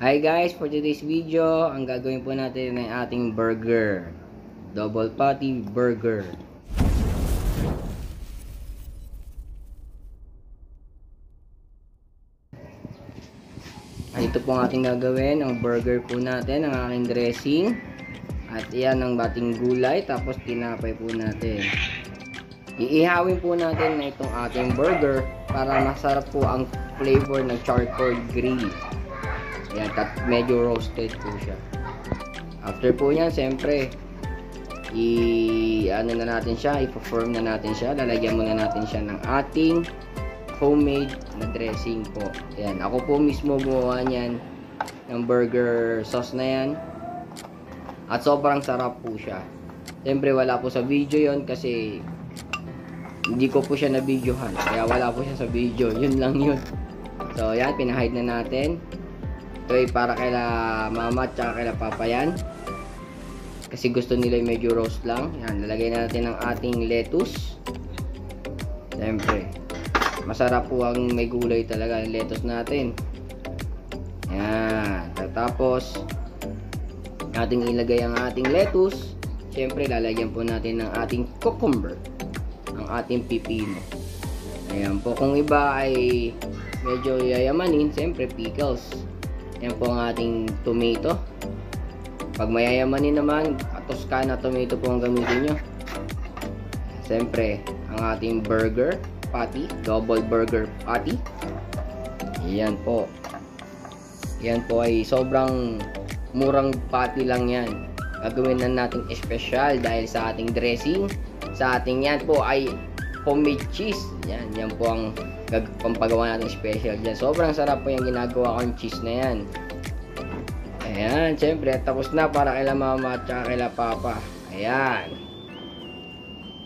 Hi guys, for today's video, ang gagawin po natin ay ating burger. Double patty burger. Ito po ang ating gagawin, ang burger po natin, ang aking dressing. At iyan ang bating gulay, tapos tinapay po natin. Iihawin po natin na itong ating burger para masarap po ang flavor ng charcoal grill. Ayan, medyo roasted po siya. After po yan, siyempre, i-ano na natin siya, i-perform na natin siya. Lalagyan muna natin siya ng ating homemade na dressing po. Ayan, ako po mismo gumawa niyan ng burger sauce na yan. At sobrang sarap po siya. Siyempre, wala po sa video yon kasi hindi ko po siya na-videohan. Kaya wala po siya sa video. Yun lang yun. So, ayan, pinahide na natin. Ito ay para kaila mama at kaila papa yan. Kasi gusto nila medyo roast lang. Yan, lalagay natin ang ating lettuce. Siyempre, masarap po ang may gulay talaga yung lettuce natin. Yan. Tapos, ating ilagay ang ating lettuce. Siyempre, lalagyan po natin ng ating cucumber. Ang ating pipino. Ayan po. Kung iba ay medyo yayamanin, siyempre pickles. Yan po ang ating tomato. Pag mayayamanin naman, Toscana tomato po ang gamitin nyo. Siyempre, ang ating burger patty, double burger patty. Yan po. Yan po ay sobrang murang patty lang yan. Gagawin na natin special dahil sa ating dressing. Sa ating yan po ay homemade cheese. Yan po ang pampagawa natin special dyan. Sobrang sarap po yung ginagawa kong cheese na yan. Ayan, syempre tapos na para kaila mama at kaila papa. Ayan.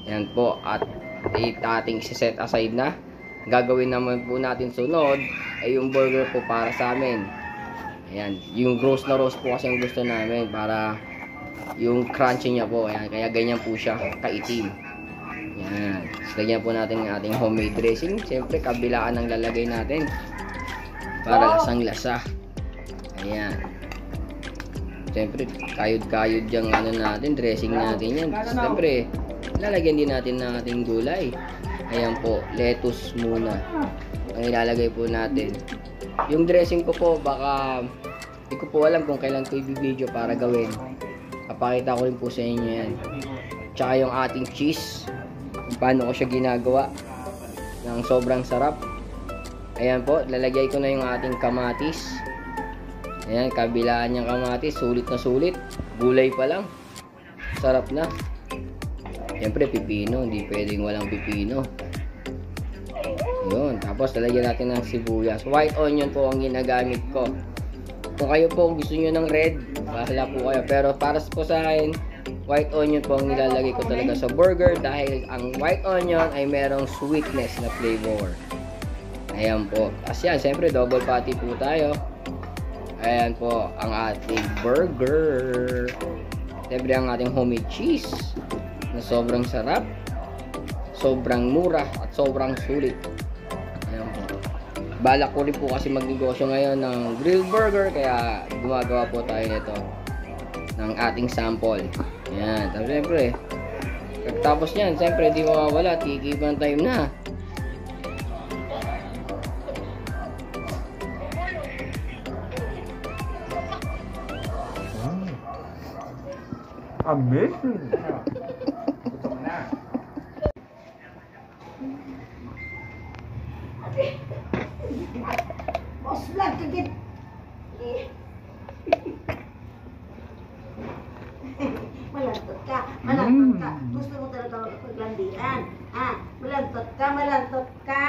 Yan po. At ating set aside na. Gagawin naman po natin sunod ay yung burger po para sa amin. Ayan, yung roast na roast po kasi ang gusto namin para yung crunchy niya po. Ayan, kaya ganyan po siya kaitim. Yan. Lagyan po natin ng ating homemade dressing. Siyempre, kabilaan ang lalagay natin. Para lasang-lasa. Ayan. Siyempre, kayod-kayod yung ano natin, dressing natin yan. Siyempre, lalagyan din natin ng ating gulay. Ayan po, lettuce muna. Ang ilalagay po natin. Yung dressing ko po, baka hindi ko po alam kung kailan ko i-video para gawin. Papakita ko rin po sa inyo yan. Tsaka yung ating cheese. Kung paano ko siya ginagawa ng sobrang sarap. Ayan po, lalagay ko na yung ating kamatis. Ayan, kabilaan niyang kamatis, sulit na sulit. Gulay pa lang, sarap na. Siyempre pipino, hindi pwedeng walang pipino. Yun, tapos lalagyan natin ng sibuyas. White onion po ang ginagamit ko. Kung kayo po gusto niyo ng red, bahala po kayo. Pero para po sa akin, white onion po ang nilalagay ko talaga sa burger dahil ang white onion ay merong sweetness na flavor. Ayan po. Kasi yan, siyempre double patty po tayo. Ayan po ang ating burger. Siyempre ang ating homemade cheese na sobrang sarap, sobrang mura at sobrang sulit. Ayan po. Balak ko rin po kasi magnegosyo ngayon ng grill burger kaya gumagawa po tayo nito ng ating sample. Ayan, tapos siyempre pagtapos nyan, siyempre di mawawala, tikipan time na. Amazing! Boss vlog kagit. Malantot ka, malantot ka. Gusto mo talaga magpaglandian. Ha? Malantot ka, malantot ka.